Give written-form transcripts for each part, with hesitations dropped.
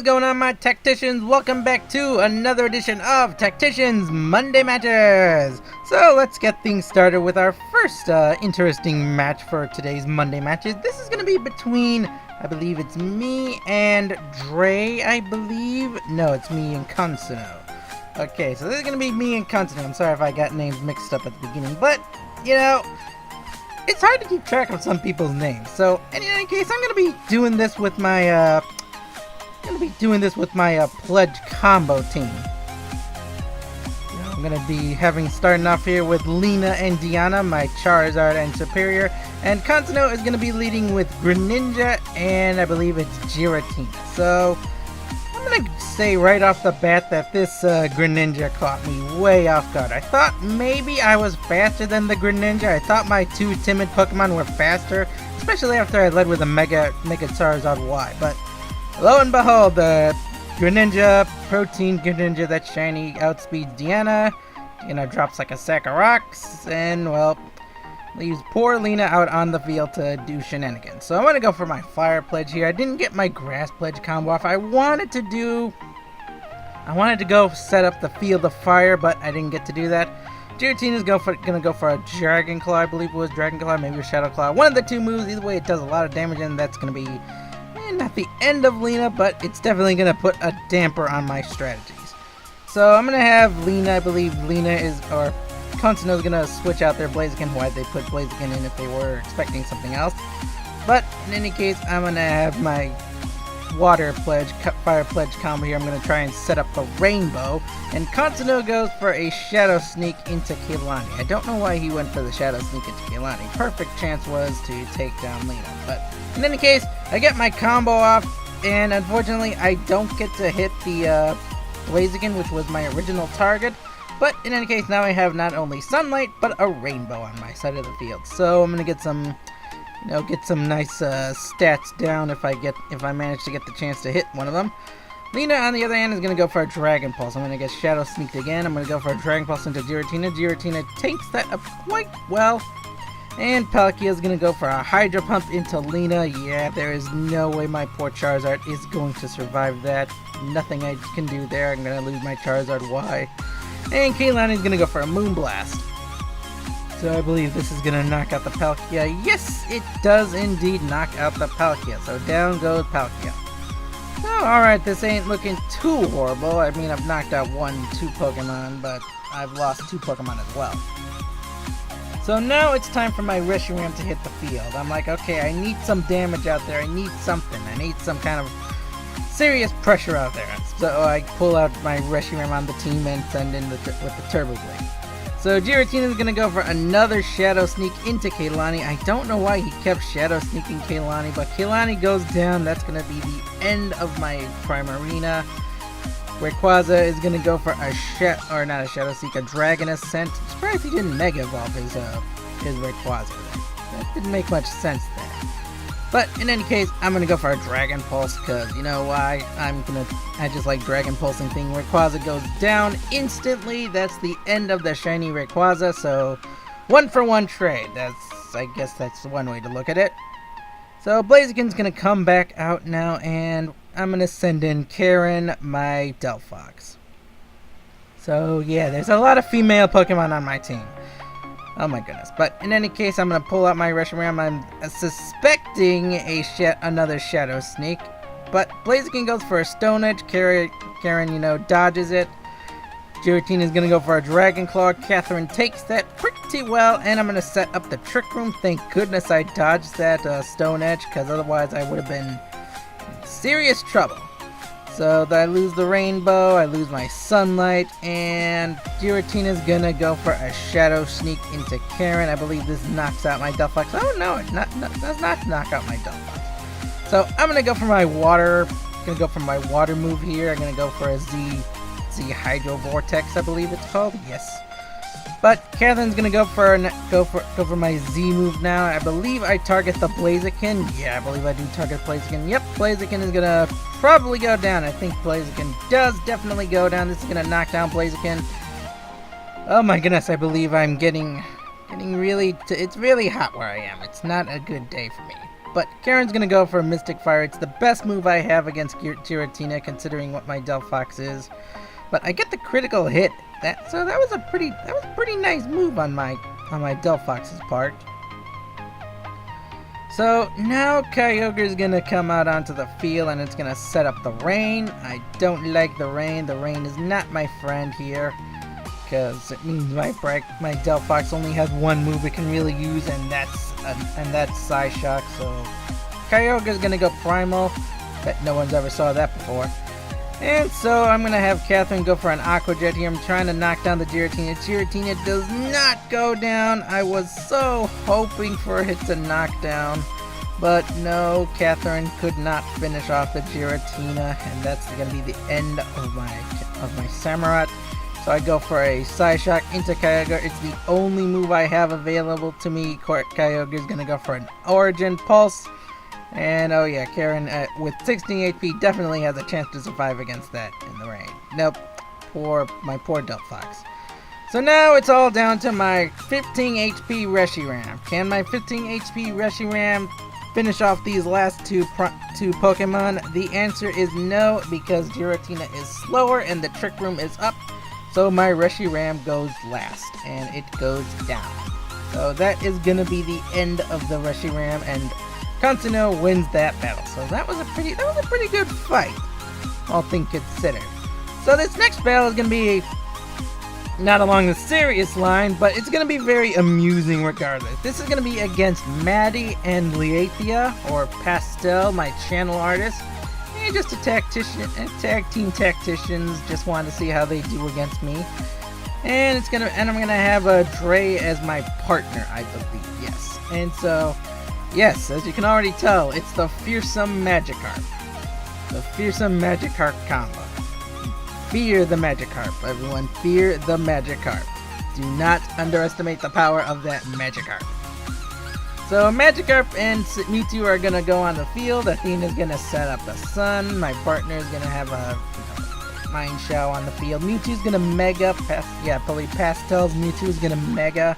going on, my Tacticians? Welcome back to another edition of Tactician's Monday Matches! So let's get things started with our first interesting match for today's Monday Matches. This is going to be between, I believe it's me and Dre, I believe? No, it's me and Konsuno. Okay, so this is going to be me and Konsuno. I'm sorry if I got names mixed up at the beginning, but, you know, it's hard to keep track of some people's names. So, in any case, I'm going to be doing this with my, pledge combo team. I'm going to be starting off here with Lena and Diana, my Charizard and Superior. And Konsuno is going to be leading with Greninja and I believe it's Giratina. So, I'm going to say right off the bat that this Greninja caught me way off guard. I thought maybe I was faster than the Greninja. I thought my two timid Pokemon were faster, especially after I led with a Mega Charizard Y. But lo and behold, the Greninja, Protein Greninja, that shiny, outspeeds Diana. Diana drops like a sack of rocks, and well, leaves poor Lena out on the field to do shenanigans. So I'm going to go for my Fire Pledge here. I didn't get my Grass Pledge combo off. I wanted to go set up the Field of Fire, but I didn't get to do that. Giratina's going to go for a Dragon Claw, I believe it was Dragon Claw, maybe a Shadow Claw. One of the two moves, either way it does a lot of damage, and that's going to be not the end of Lena, but it's definitely going to put a damper on my strategies. So I'm going to have Lena, I believe Lena is, or Konsuno is going to switch out their Blaziken. Why'd they put Blaziken in if they were expecting something else? But in any case, I'm going to have my Fire Pledge combo here. I'm going to try and set up the Rainbow. And Konsuno goes for a Shadow Sneak into Kehlani. I don't know why he went for the Shadow Sneak into Kehlani. Perfect chance was to take down Lena. But in any case, I get my combo off. And unfortunately, I don't get to hit the Blaziken, which was my original target. But in any case, now I have not only Sunlight, but a Rainbow on my side of the field. So I'm gonna get some, nice stats down if I manage to get the chance to hit one of them. Lena, on the other hand, is gonna go for a Dragon Pulse. I'm gonna get Shadow Sneaked again. I'm gonna go for a Dragon Pulse into Giratina. Giratina takes that up quite well. And Palkia is gonna go for a Hydro Pump into Lena. Yeah, there is no way my poor Charizard is going to survive that. Nothing I can do there. I'm gonna lose my Charizard Y. And Kehlani is going to go for a Moonblast. So I believe this is going to knock out the Palkia. Yes, it does indeed knock out the Palkia. So down goes Palkia. So alright, this ain't looking too horrible. I mean, I've knocked out 2 Pokemon, but I've lost 2 Pokemon as well. So now it's time for my Reshiram to hit the field. I'm like, okay, I need some damage out there. I need something. I need some kind of serious pressure out there. So I pull out my Reshiram on the team and send in with the Turbo Blade. So Giratina is going to go for another Shadow Sneak into Kehlani. I don't know why he kept Shadow Sneaking Kehlani, but Kehlani goes down. That's going to be the end of my Primarina. Rayquaza is going to go for a Dragon Ascent. I'm surprised he didn't Mega Evolve his Rayquaza. That didn't make much sense there. But in any case, I'm going to go for a Dragon Pulse because, you know why? I just like Dragon Pulsing thing. Rayquaza goes down instantly. That's the end of the shiny Rayquaza. So, 1-for-1 trade. I guess that's one way to look at it. So, Blaziken's going to come back out now, and I'm going to send in Karen, my Delphox. So, yeah, there's a lot of female Pokemon on my team. Oh my goodness. But in any case, I'm going to pull out my Reshiram. I'm suspecting another Shadow Sneak. But Blaziken goes for a Stone Edge. Karen, dodges it. Giratina is going to go for a Dragon Claw. Catherine takes that pretty well. And I'm going to set up the Trick Room. Thank goodness I dodged that Stone Edge, because otherwise I would have been in serious trouble. So I lose the Rainbow, I lose my Sunlight, and Giratina's gonna go for a Shadow Sneak into Karen. I believe this knocks out my Delphox. Oh no, it does not knock out my Delphox. So I'm gonna go for my water move here. I'm gonna go for a Z Hydro Vortex, I believe it's called. Yes. But Catherine's gonna go for my Z move now. I believe I target the Blaziken. Yeah, I believe I do target Blaziken. Yep, Blaziken is gonna probably go down. I think Blaziken does definitely go down. This is gonna knock down Blaziken. Oh my goodness, I believe I'm getting really. It's really hot where I am. It's not a good day for me. but Karen's gonna go for a Mystic Fire. It's the best move I have against Giratina, considering what my Delphox is. But I get the critical hit. So that was a pretty nice move on my Delphox's part. So now Kyogre's gonna come out onto the field and it's gonna set up the rain. I don't like the rain. The rain is not my friend here, because it means my Delphox only has one move it can really use, and that's Psyshock. So Kyogre's gonna go Primal. Bet no one's ever saw that before. And so I'm gonna have Catherine go for an Aqua Jet here. I'm trying to knock down the Giratina. Giratina does not go down. I was so hoping for a hit to knock down, but no, Catherine could not finish off the Giratina, and that's gonna be the end of my Samurott. So I go for a Psyshock into Kyogre. It's the only move I have available to me. Kyogre's gonna go for an Origin Pulse. And oh yeah, Karen with 16 HP definitely has a chance to survive against that in the rain. Nope, my poor Delphox. So now it's all down to my 15 HP Reshiram. Can my 15 HP Reshiram finish off these last two Pokemon? The answer is no, because Giratina is slower and the Trick Room is up. So my Reshiram goes last, and it goes down. So that is gonna be the end of the Reshiram, and Konsuno wins that battle. So that was a pretty good fight, all things considered. So this next battle is gonna be not along the serious line, but it's gonna be very amusing regardless. This is gonna be against Maddie and Leathia, or Pastel, my channel artist. And just a tactician, tag team tacticians. Just wanted to see how they do against me. And I'm gonna have a Dre as my partner, I believe. Yes. And so, yes, as you can already tell, it's the Fearsome Magikarp. The Fearsome Magikarp combo. Fear the Magikarp, everyone. Fear the Magikarp. Do not underestimate the power of that Magikarp. So Magikarp and Mewtwo are gonna go on the field. Athena's gonna set up the sun. My partner is gonna have a Mind Shell on the field. Mewtwo's gonna Mega. Probably Pastel's Mewtwo is gonna Mega.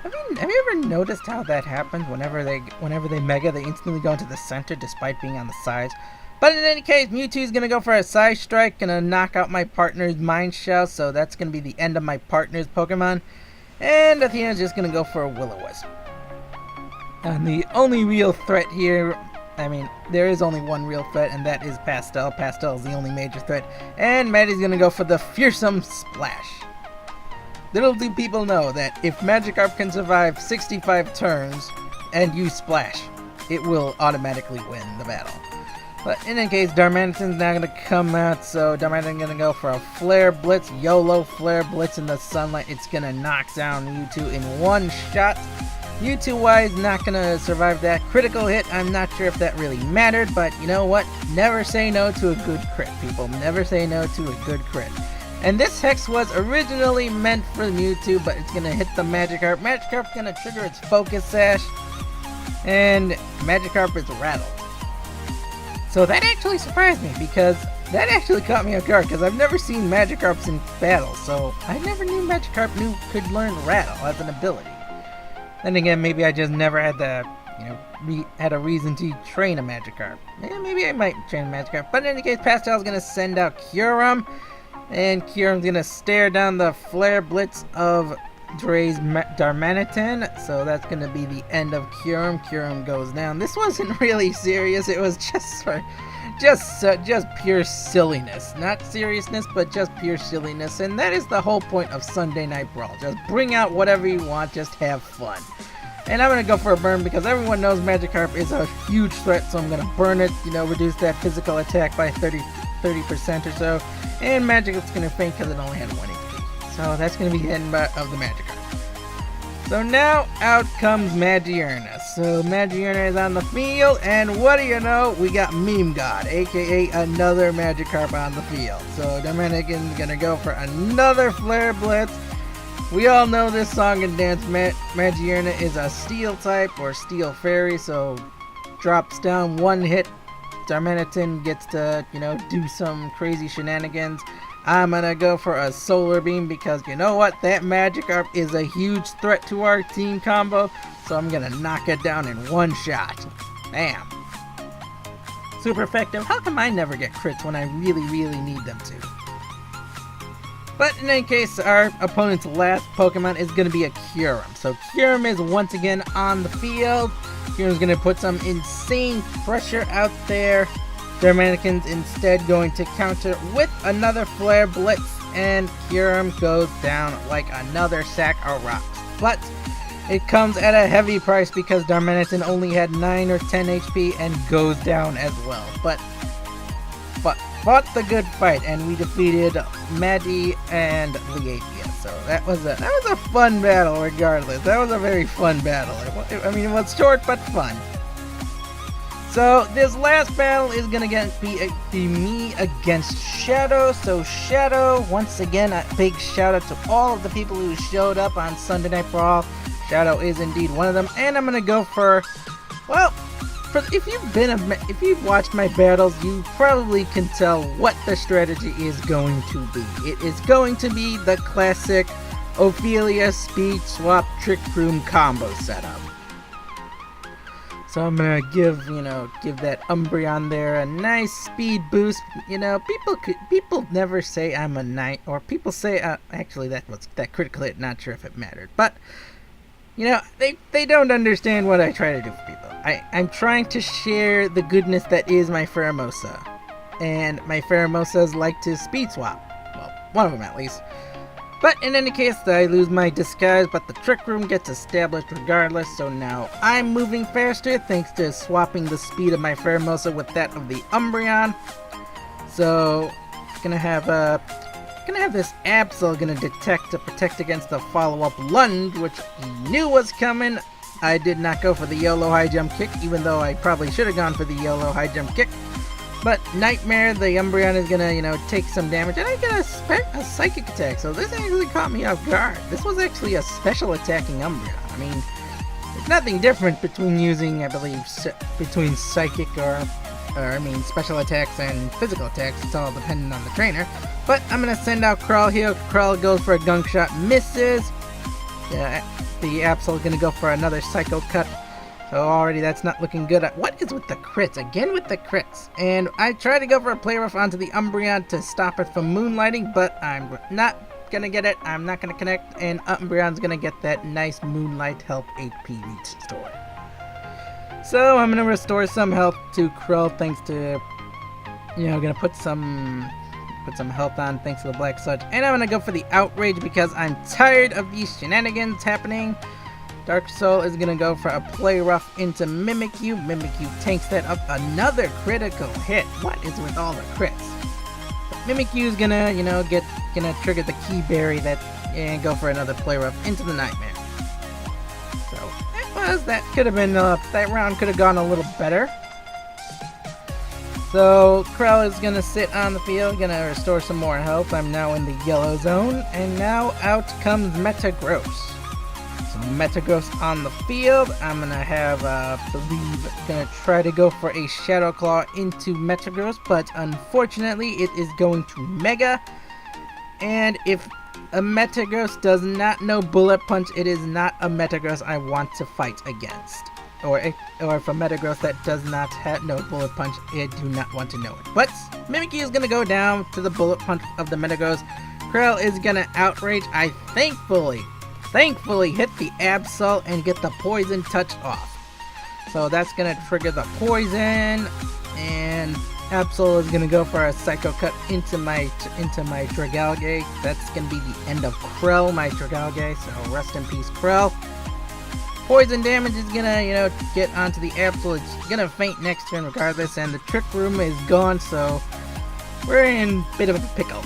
Have you ever noticed how that happens? Whenever they Mega, they instantly go into the center despite being on the sides. But in any case, Mewtwo's gonna go for a Side Strike, gonna knock out my partner's Mind Shell, so that's gonna be the end of my partner's Pokemon. And Athena's just gonna go for a Will-O-Wisp. And the only real threat here, there is only one real threat, and that is Pastel. Pastel is the only major threat. And Maddie's gonna go for the Fearsome Splash. Little do people know that if Magikarp can survive 65 turns and use Splash, it will automatically win the battle. But in any case, Darmanitan's now going to come out, so Darmanitan's going to go for a Flare Blitz, YOLO Flare Blitz in the sunlight. It's going to knock down Mewtwo in one shot. Mewtwo-wise, not going to survive that critical hit. I'm not sure if that really mattered, but you know what? Never say no to a good crit, people. Never say no to a good crit. And this Hex was originally meant for Mewtwo, but it's going to hit the Magikarp. Magikarp's going to trigger its Focus Sash, and Magikarp is rattled. So that actually surprised me, because that actually caught me off guard, because I've never seen Magikarps in battle, so I never knew Magikarp could learn Rattle as an ability. Then again, maybe I just never had had a reason to train a Magikarp. Yeah, maybe I might train a Magikarp. But in any case, Pastel's going to send out Kyurem, and Kyurem's going to stare down the Flare Blitz of Dre's Darmanitan, so that's going to be the end of Kyurem. Kyurem goes down. This wasn't really serious. It was just pure silliness. Not seriousness, but just pure silliness. And that is the whole point of Sunday Night Brawl. Just bring out whatever you want. Just have fun. And I'm going to go for a burn because everyone knows Magikarp is a huge threat, so I'm going to burn it, reduce that physical attack by 30% or so. And Magic's going to faint because it only had 1 HP. So that's going to be the end of the Magikarp. So now out comes Magierna. So Magierna is on the field, and what do you know? We got Meme God, aka another Magikarp on the field. So Darmanitan's going to go for another Flare Blitz. We all know this song and dance. Magierna is a Steel type or Steel Fairy, so drops down 1 hit. Darmanitan gets to, do some crazy shenanigans. I'm gonna go for a Solar Beam because you know what? That Magikarp is a huge threat to our team combo, so I'm gonna knock it down in 1 shot. Bam. Super effective. How come I never get crits when I really, really need them to? But in any case, our opponent's last Pokemon is going to be a Kyurem. So Kyurem is once again on the field. Kyurem's going to put some insane pressure out there. Darmanican's instead going to counter with another Flare Blitz, and Kyurem goes down like another sack of rocks. But it comes at a heavy price because Darmanican only had 9 or 10 HP and goes down as well. But fought the good fight, and we defeated Maddie and Leathia. So that was a fun battle regardless. That was a very fun battle. I mean, it was short but fun. So this last battle is gonna be me against Shadow. So Shadow, once again, a big shout out to all of the people who showed up on Sunday Night Brawl. Shadow is indeed one of them, and I'm gonna go for, well, if you've watched my battles, you probably can tell what the strategy is going to be. It is going to be the classic Ophelia Speed Swap Trick Room combo setup. So I'm gonna give that Umbreon there a nice speed boost. You know, people never say I'm a knight, or people say actually that critical hit. Not sure if it mattered, but you know, they don't understand what I try to do for people. I'm trying to share the goodness that is my Pheromosa. And my Pheromosas like to speed swap. Well, one of them at least. But in any case, I lose my disguise, but the Trick Room gets established regardless, so now I'm moving faster thanks to swapping the speed of my Pheromosa with that of the Umbreon. So, gonna have this Absol gonna detect to protect against the follow-up Lunge, which he knew was coming. I did not go for the YOLO high jump kick, even though I probably should have gone for the YOLO high jump kick. But Nightmare, the Umbreon, is gonna, take some damage, and I get a Psychic attack, so this actually caught me off guard. This was actually a special attacking Umbreon. I mean, there's nothing different between using, I believe, between Psychic special attacks and physical attacks. It's all dependent on the trainer. But I'm gonna send out Krull here. Krull goes for a Gunk Shot, misses. Yeah, the Absol is gonna go for another Psycho Cut. So already that's not looking good. What is with the crits? Again with the crits. And I try to go for a Play Rough onto the Umbreon to stop it from Moonlighting, but I'm not gonna get it. I'm not gonna connect, and Umbreon's gonna get that nice Moonlight Help HP restore. So I'm gonna restore some health to Krull thanks to, gonna put some health on thanks to the Black Sludge, and I'm gonna go for the Outrage because I'm tired of these shenanigans happening. Dark Soul is gonna go for a Play Rough into Mimikyu. Mimikyu tanks that up, another critical hit. What is with all the crits? But Mimikyu is gonna, gonna trigger the Key Berry and go for another Play Rough into the Nightmare. That could have been, that round could have gone a little better. So, Krull is going to sit on the field, going to restore some more health. I'm now in the yellow zone, and now out comes Metagross. So, Metagross on the field. I'm going to have, going to try to go for a Shadow Claw into Metagross, but unfortunately, it is going to Mega. And if a Metagross does not know Bullet Punch, it is not a Metagross I want to fight against. Or if a Metagross that does not know Bullet Punch, I do not want to know it. But Mimikyu is going to go down to the Bullet Punch of the Metagross. Krull is going to Outrage. I thankfully hit the Absol and get the Poison Touch off. So that's going to trigger the Poison, and Absol is gonna go for a Psycho Cut into my Dragalge. That's gonna be the end of Krull, my Dragalge. So rest in peace, Krull. Poison damage is gonna, get onto the Absol. It's gonna faint next turn regardless, and the Trick Room is gone. So we're in a bit of a pickle.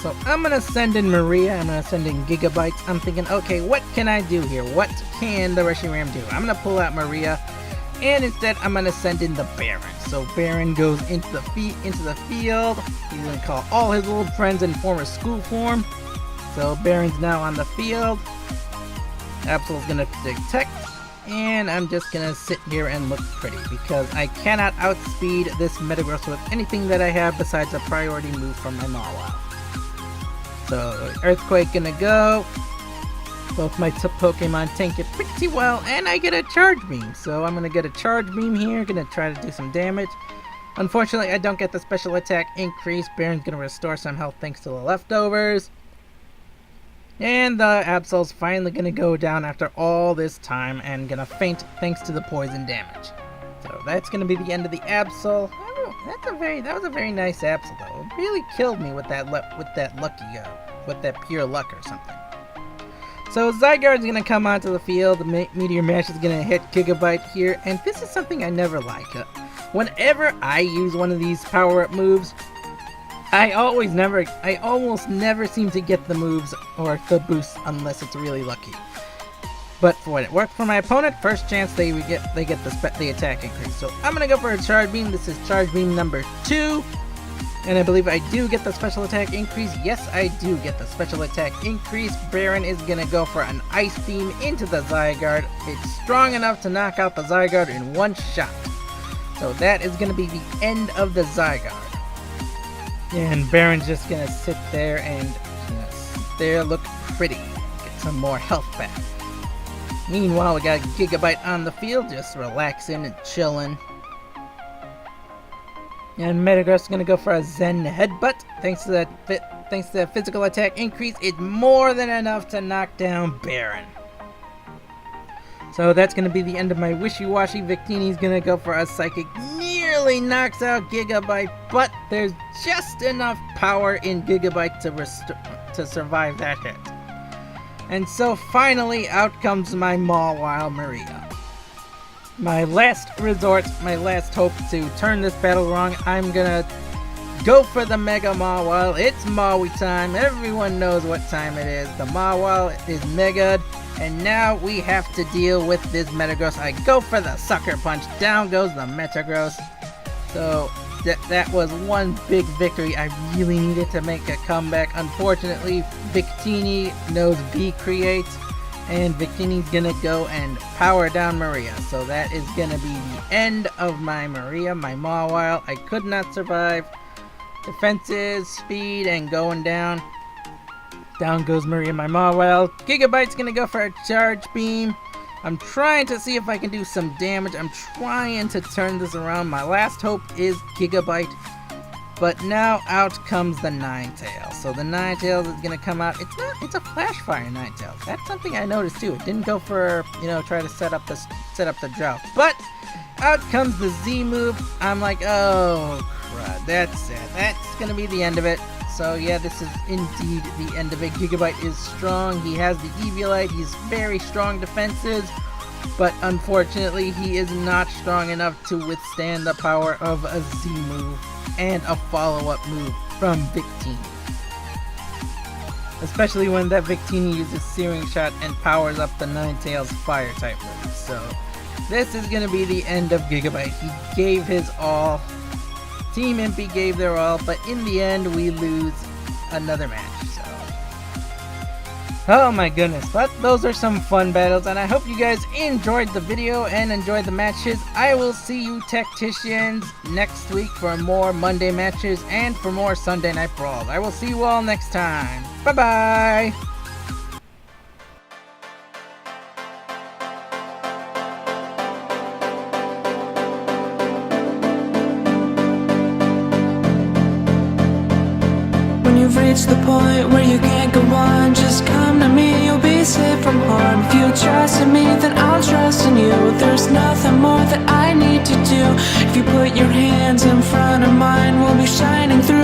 So I'm gonna send in Maria. I'm gonna send in Gigabytes. I'm thinking, okay, what can I do here? What can the Reshiram do? I'm gonna pull out Maria. And instead, I'm gonna send in the Baron. So Baron goes into the field. He's gonna call all his old friends and form a school form. So Baron's now on the field. Absol's gonna detect, and I'm just gonna sit here and look pretty because I cannot outspeed this Metagross with anything that I have besides a priority move from my Mawile. So Earthquake gonna go. Both my Pokemon tank it pretty well, and I get a Charge Beam. So I'm gonna get a Charge Beam here, gonna try to do some damage. Unfortunately, I don't get the special attack increase. Baron's gonna restore some health thanks to the leftovers. And the Absol's finally gonna go down after all this time and gonna faint thanks to the poison damage. So that's gonna be the end of the Absol. Oh, that was a very nice Absol though. It really killed me with that with that pure luck or something. So Zygarde's gonna come onto the field. The Meteor Mash is gonna hit Gigabyte here, and this is something I never like. Whenever I use one of these power-up moves, I almost never seem to get the moves or the boost unless it's really lucky. But for what it worked for my opponent, first chance they get the attack increase. So I'm gonna go for a Charge Beam. This is Charge Beam number 2. And I believe I do get the special attack increase. Yes, I do get the special attack increase. Baron is going to go for an Ice Beam into the Zygarde. It's strong enough to knock out the Zygarde in one shot. So that is going to be the end of the Zygarde. And Baron's just going to sit there and look pretty. Get some more health back. Meanwhile, we got Gigabyte on the field, just relaxing and chilling. And Metagross is going to go for a Zen Headbutt. Thanks to that physical attack increase, it's more than enough to knock down Baron. So that's going to be the end of my Wishy-Washy. Victini's going to go for a Psychic. Nearly knocks out Gigabyte, but there's just enough power in Gigabyte to survive that hit. And so finally, out comes my Mawile Maria. My last resort, my last hope to turn this battle wrong. I'm gonna go for the Mega Mawile. It's Maui time. Everyone knows what time it is. The Mawile is Mega'd, and now we have to deal with this Metagross. I go for the Sucker Punch. Down goes the Metagross. So that was one big victory. I really needed to make a comeback. Unfortunately, Victini knows V-Create. And Victini's gonna go and power down Maria. So that is gonna be the end of my Maria, my Mawile. I could not survive. Defenses, speed, and going down. Down goes Maria, my Mawile. Gigabyte's gonna go for a Charge Beam. I'm trying to see if I can do some damage. I'm trying to turn this around. My last hope is Gigabyte. But now out comes the Ninetales. So the Ninetales is gonna come out. It's a Flash Fire Ninetales. That's something I noticed too. It didn't go for, try to set up the drought. But out comes the Z move. I'm like, oh crud, that's it. That's gonna be the end of it. So yeah, this is indeed the end of it. Gigabyte is strong. He has the Eviolite. He's very strong defenses. But unfortunately, he is not strong enough to withstand the power of a Z move and a follow-up move from Victini. Especially when that Victini uses Searing Shot and powers up the Ninetales Fire type move. So this is going to be the end of Gigabyte. He gave his all. Team Impy gave their all, but in the end we lose another match. So, oh my goodness, but those are some fun battles, and I hope you guys enjoyed the video and enjoyed the matches. I will see you Tacticians next week for more Monday matches and for more Sunday Night Brawls. I will see you all next time. Bye bye! You've reached the point where you can't go on. Just come to me, you'll be safe from harm. If you trust in me, then I'll trust in you. There's nothing more that I need to do. If you put your hands in front of mine, we'll be shining through